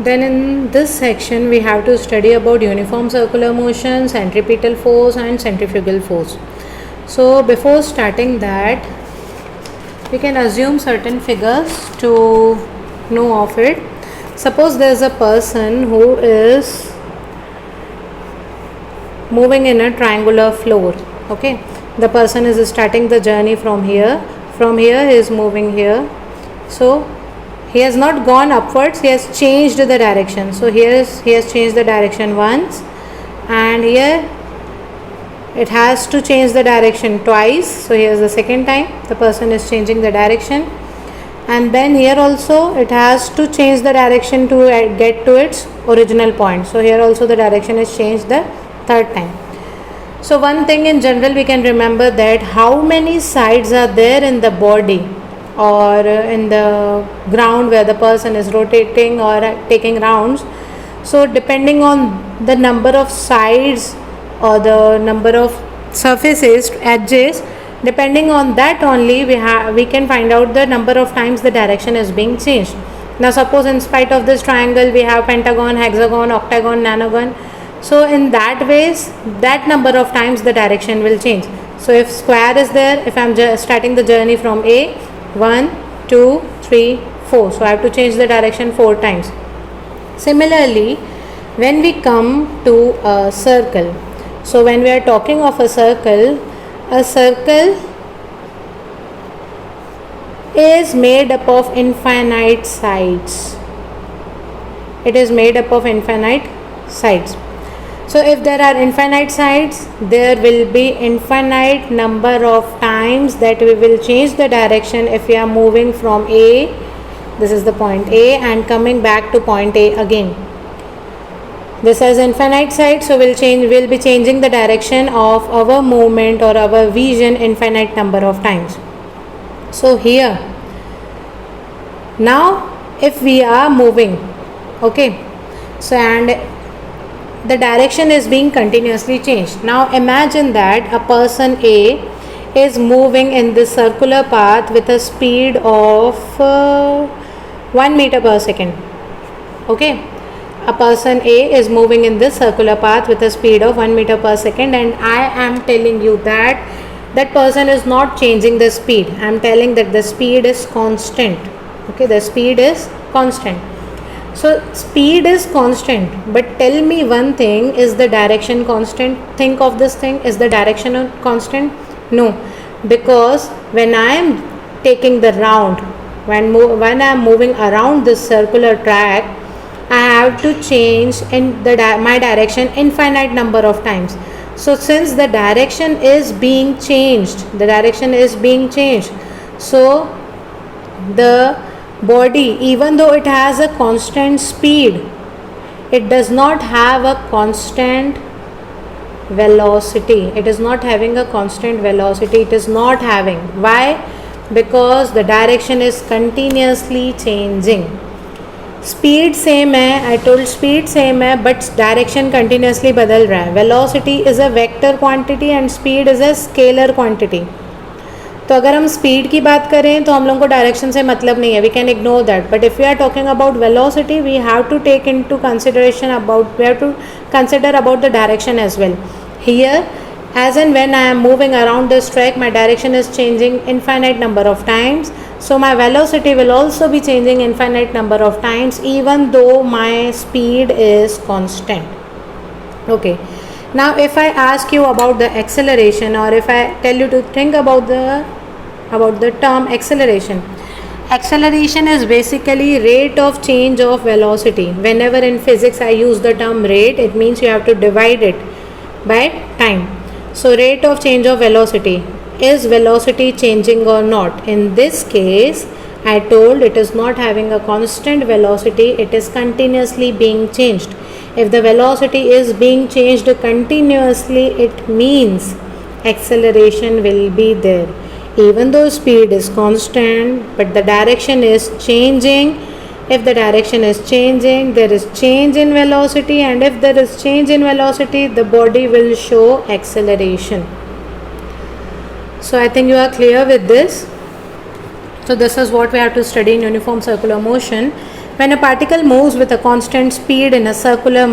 Then in this section we have to study about uniform circular motion, centripetal force and centrifugal force. So before starting that, we can assume certain figures to know of it. Suppose there is a person who is moving in a triangular floor. Okay, the person is starting the journey from here. From here he is moving here. So he has not gone upwards, he has changed the direction. So here he has changed the direction once, and here it has to change the direction twice. So here is the second time the person is changing the direction, and then here also it has to change the direction to get to its original point. So here also the direction is changed the third time. So one thing in general we can remember, that how many sides are there in the body or in the ground where the person is rotating or taking rounds. So depending on the number of sides or the number of surfaces, edges, depending on that only we can find out the number of times the direction is being changed. Now suppose in spite of this triangle we have pentagon, hexagon, octagon, nanogon. So in that ways, that number of times the direction will change. So if square is there, if I am starting the journey from A, 1, 2, 3, 4. So I have to change the direction 4 times. Similarly, when we come to a circle, so when we are talking of a circle is made up of infinite sides. It is made up of infinite sides. So if there are infinite sides, there will be infinite number of times that we will change the direction if we are moving from A, this is the point A, and coming back to point A again. This has infinite sides, so we'll be changing the direction of our movement or our vision infinite number of times. So here, now if we are moving, okay, so and the direction is being continuously changed. Now imagine that a person A is moving in this circular path with a speed of 1 meter per second. Okay, a person A is moving in this circular path with a speed of 1 meter per second, and I am telling you that that person is not changing the speed. I am telling that the speed is constant. Okay, the speed is constant. So speed is constant, but tell me one thing, is the direction constant? Think of this thing, is the direction constant? No, because when I am taking the round, when I am moving around this circular track, I have to change in my direction infinite number of times. So since the direction is being changed, so the body, even though it has a constant speed, it does not have a constant velocity. It is not having a constant velocity. It is not having. Why? Because the direction is continuously changing. Speed same है, I told speed same है, but direction continuously बदल रहा है. Velocity is a vector quantity and speed is a scalar quantity. तो अगर हम speed की बात करें तो हम लोगों को डायरेक्शन से मतलब नहीं है, we can ignore that. But if we are talking about velocity, we have to take into consideration about, we have to consider about the direction as well. Here, as and when I am moving around this track, my direction is changing infinite number of times, so my velocity will also be changing infinite number of times, even though my speed is constant. Okay, now if I ask you about the acceleration, or if I tell you to think about the term acceleration. Acceleration is basically rate of change of velocity. Whenever in physics I use the term rate, it means you have to divide it by time. So rate of change of velocity, is velocity changing or not? In this case, I told it is not having a constant velocity, it is continuously being changed. If the velocity is being changed continuously, it means acceleration will be there. Even though speed is constant, but the direction is changing. If the direction is changing, there is change in velocity, and if there is change in velocity, the body will show acceleration. So I think you are clear with this. So this is what we have to study in uniform circular motion. When a particle moves with a constant speed in a circular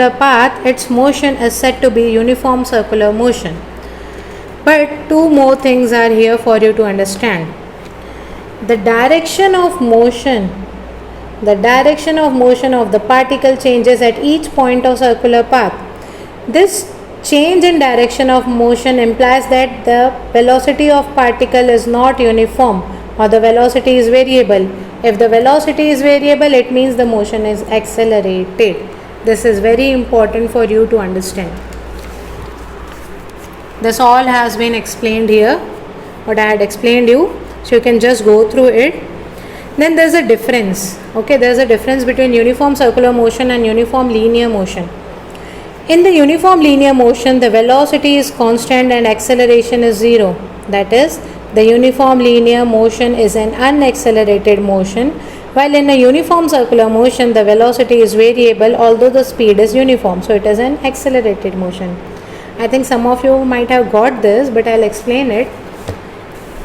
path, its motion is said to be uniform circular motion. But two more things are here for you to understand. The direction of motion of the particle changes at each point of circular path. This change in direction of motion implies that the velocity of particle is not uniform or the velocity is variable. If the velocity is variable, it means the motion is accelerated. This is very important for you to understand. This all has been explained here, what I had explained you, so you can just go through it. Then there's a difference. Okay, there's a difference between uniform circular motion and uniform linear motion. In the uniform linear motion, the velocity is constant and acceleration is zero. That is, the uniform linear motion is an unaccelerated motion, while in a uniform circular motion, the velocity is variable although the speed is uniform. So it is an accelerated motion. I think some of you might have got this, but I'll explain it.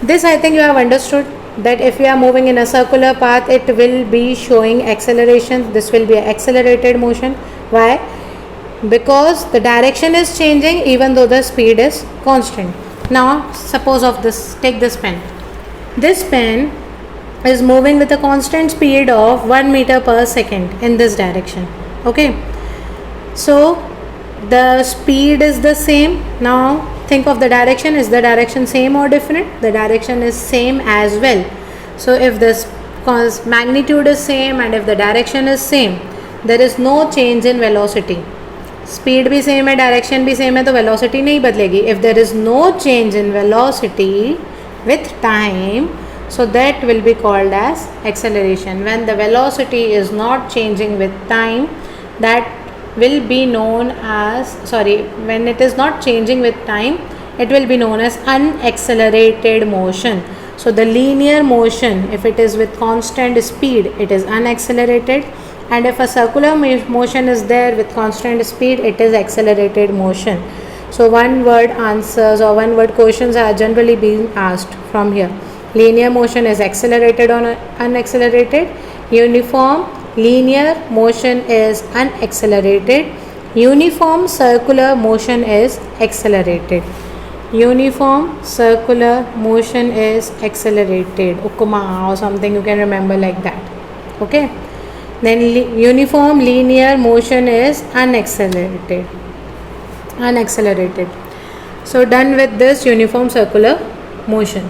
This I think you have understood, that if we are moving in a circular path, it will be showing acceleration. This will be an accelerated motion. Why? Because the direction is changing even though the speed is constant. Now suppose of this, take this pen. This pen is moving with a constant speed of 1 meter per second in this direction. Okay, so the speed is the same. Now think of the direction. Is the direction same or different? The direction is same as well. So if this magnitude is same and if the direction is same, there is no change in velocity. Speed भी same है, direction भी same है, तो velocity नहीं बदलेगी. If there is no change in velocity with time, so that will be called as acceleration. When the velocity is not changing with time, that will be known as, when it is not changing with time, it will be known as unaccelerated motion. So the linear motion, if it is with constant speed, it is unaccelerated, and if a circular motion is there with constant speed, it is accelerated motion. So one word answers or one word questions are generally being asked from here. Linear motion is accelerated or unaccelerated. Uniform linear motion is unaccelerated. Uniform circular motion is accelerated. Uniform circular motion is accelerated. Ukuma or something you can remember like that. Okay. Then uniform linear motion is unaccelerated. So done with this uniform circular motion.